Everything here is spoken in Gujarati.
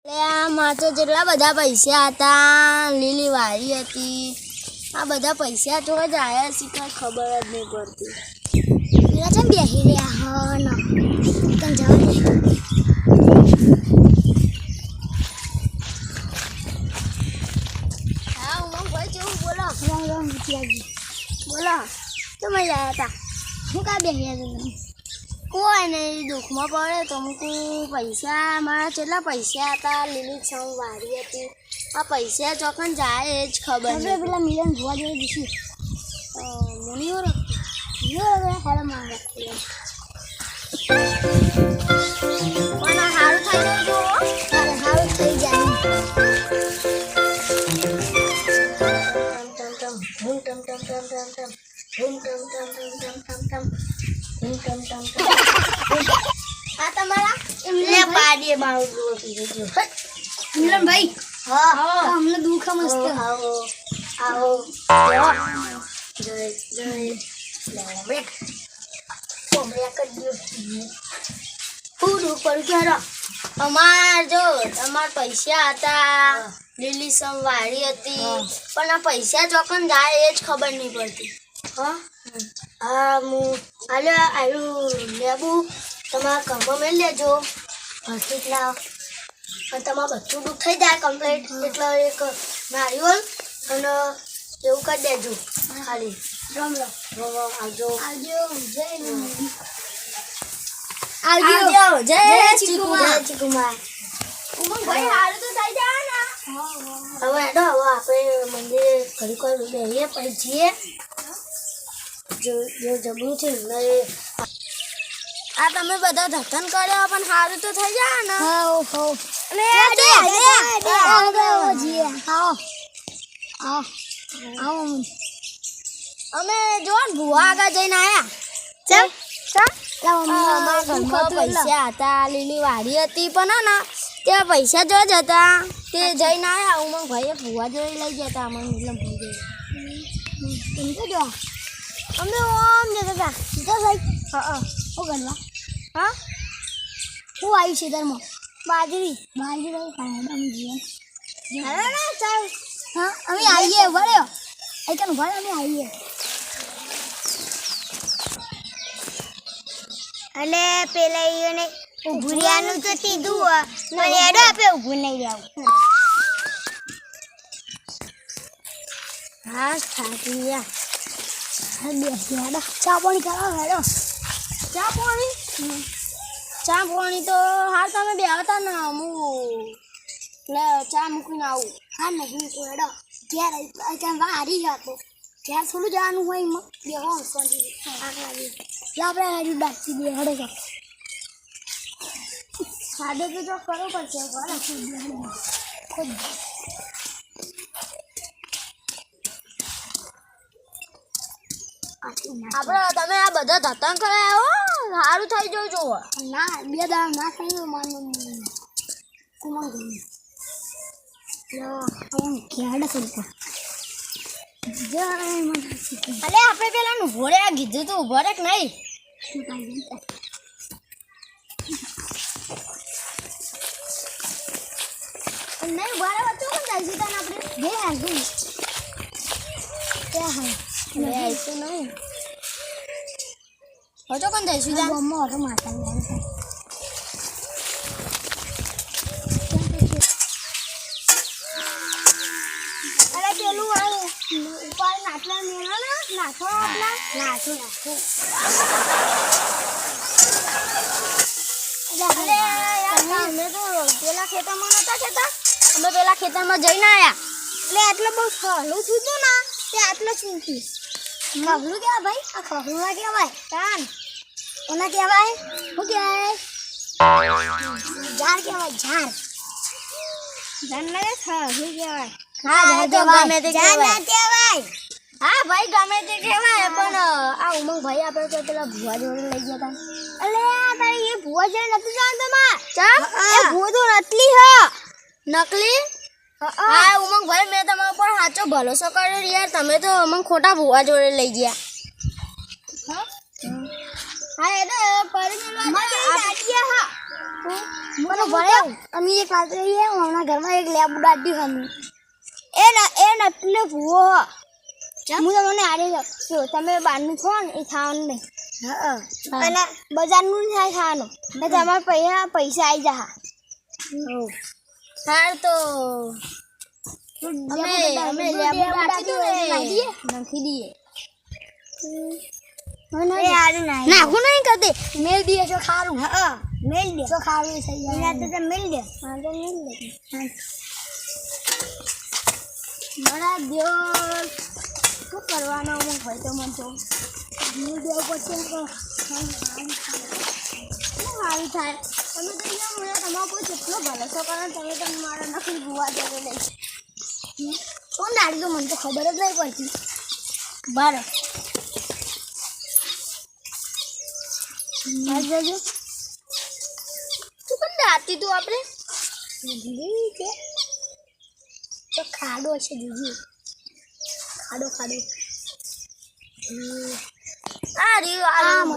આમાં તો જેટલા બધા પૈસા હતા, લીલી વારી હતી, આ બધા પૈસા તો જ આવ્યા છે, કંઈ ખબર જ નહીં પડતી. પેલા છે બેસી રહ્યા હા ન તને જવા દે. હા ઉમંગભાઈ જેવું બોલો. રામ રામ વિદ્યાજી બોલો તમે આવ્યા હતા હું કાં બેસી રહ્યા તમે? કોઈ નહીં, દુઃખમાં પડે તો અમુક પૈસા, મારા કેટલા પૈસા હતા, લીલી છમ વારી હતી, આ પૈસા ચોકન જાય એ જ ખબર આપણે નહીં. પેલા મિલન જોવા જેવું જઈશું. મુનિઓ રાખતી હેલો માં રાખીએ પણ સારું થઈ જાય જો. સારું થઈ જાય. આ તમારા એમને પાડીએ બાળું દૂર પી ગયો. મિલનભાઈ હા અમને દુઃખ મસ્ત આવો આવો જય જય બેઠ કોમળિયા કરી દો. ફૂડ ઉપર ક્યારે અમાર જો તમાર પૈસા હતા, લીલી સમ વાળી હતી, પણ આ પૈસા ચોકન જાય એ જ ખબર નહીં પડતી. હા હું આલું લેબુ તમારા ઘરમાં મેળ લેજો, હોસ્પિટલ અને તમારું બધું દુઃખ થઈ જાય કમ્પ્લીટ, એટલે એક નારિયેળ અને એવું કરી દેજો ખાલી. રામ રામ આવજો આવજો જય આવજો જય ચીકુમા. ચીકુમા. ઉમંગભાઈ હારું તો થઈ જાય ને. હવે હેડો, હવે આપણે મંદિરે ઘડીક વાર બેસીએ પછી જઈએ. જો જબરું છે ને આ તમે બધા ધતન કર્યો પણ સારું તો થઈ જાય ને. હાઉ હાઉ જીએ આવો આવો આવો અમે જો ને ભુવા આગળ જઈને આયા. પૈસા હતા, લીલી વાડી હતી, પણ હે ને ત્યાં પૈસા જો જ હતા તે જઈને આયા. ઉમંગભાઈએ ભુવા જોઈ લઈ ગયા હતા અમને, એટલે ભૂલી તમે તો જો અમે ઓમ જતા હતા. સીધા ભાઈ હા હું ગણવા હા હું આવી છે ધર્મ બાજરી ભાઈ ખાવા જીવન ચાલ. હા અમે આવીએ ભર્યો આઈકન ભર અમે આવીએ. એટલે પેલા એને ઊભું રહેવાનું તો કીધું પણ હેડો આપે ઊભું નહીં રહેવું. હા થાકી ગયા. બેસી હેડો ચા પાણી કરાવો હેડો. ચા પાણી તો હાલ તમે બે હતા ને હું લે ચા મૂકીને આવું. હા નહીં તો હેડો ઘેર ત્યાં વારી જતો ઘેર થોડું જવાનું હોય એમાં બેહો શાંતિ આપણે હારી બાકી બે હેડો છો ખાડે તો જો કરવું પડશે. આપણે તમે આ બધા ધતન કરાયો સારું થઈ જવું જોવો. ના બે દાડા ના થઈ માનું કુમંગ ઘેડ કરતા અલે આપણે પેલા ઉભો રે કીધું તું ઉભો રે કે નહીં. નહીં બરાબર તો કોણ જાય છે તને આપણે બે હાલ ત્યાં હાલ લે આઈશું નહીં હજો કોણ જઈશું ત્યાં મોટો માતા અરે પેલું ઉપર નાચવા મેળો ને નાચો આપલા નાચો અરે યાર અમે તો પેલા ખેતરમાં નતા ખેતા, અમે પેલા ખેતરમાં જઈને આયા એટલે આટલું બહુ સહેલું થયું ને તે આટલું ચૂંટી. ખબરું કેવા ભાઈ આ ખબરું ના કહેવાય કાન કોના કહેવાય શું કહેવાય ઝાડ કહેવાય ઝાડ જાનને શું કહેવાય. હા તો ગમે તે ઝાડ ના કહેવાય. કહેવાય. હા ભાઈ ગમે તે કહેવાય પણ આ ઉમંગભાઈ આપણે તો પેલા ભુવા જોડે લઈ ગયા હતા. અલે તારે એ ભુવા છે નથી જાણતો માં ચા એ ભુવા તો નકલી હ નકલી. હા ઉમંગભાઈ મેં તમારા પર સાચો ભરોસો કર્યો યાર, તમે તો અમને ખોટા ભુવા જોડે લઈ ગયા. હા એ તો પરિમેલા મને ભળ્યો અમે એક વાત રહીએ હમણાં ઘરમાં એક લેબ ઉડાડ્યું હમ એ નટલે ભૂવો હું તમને આડે જો તમે બહારનું છો ને એ ખાવાનું નહીં હા પેલા બજારનું થાય ખાવાનું ને તમારા પૈસા આવી જા હાર તો અમે લેબ નાખી દઈએ નાખું નહીં કરતી મેલ દઈએ તો ખારું હા મેલ દે તો ખારું થઈ જાય તો મેલ દે હા તો મેલ દે મારા દેવ શું કરવાનો હોય તો મને તો મેલ દેવ પછી સારું થાય તમે તો અહીંયા તમારો કોઈ કેટલો ભરોસો કરો તમે તો મારા નકલી ભૂવા જતો લઈશ કોણ દાડી તો મને તો ખબર જ નહીં પડતી બરાબર જજો તું પણ દાતી તું આપણે કે તો ખાડો છે દીદી ખાડો આ રહ્યું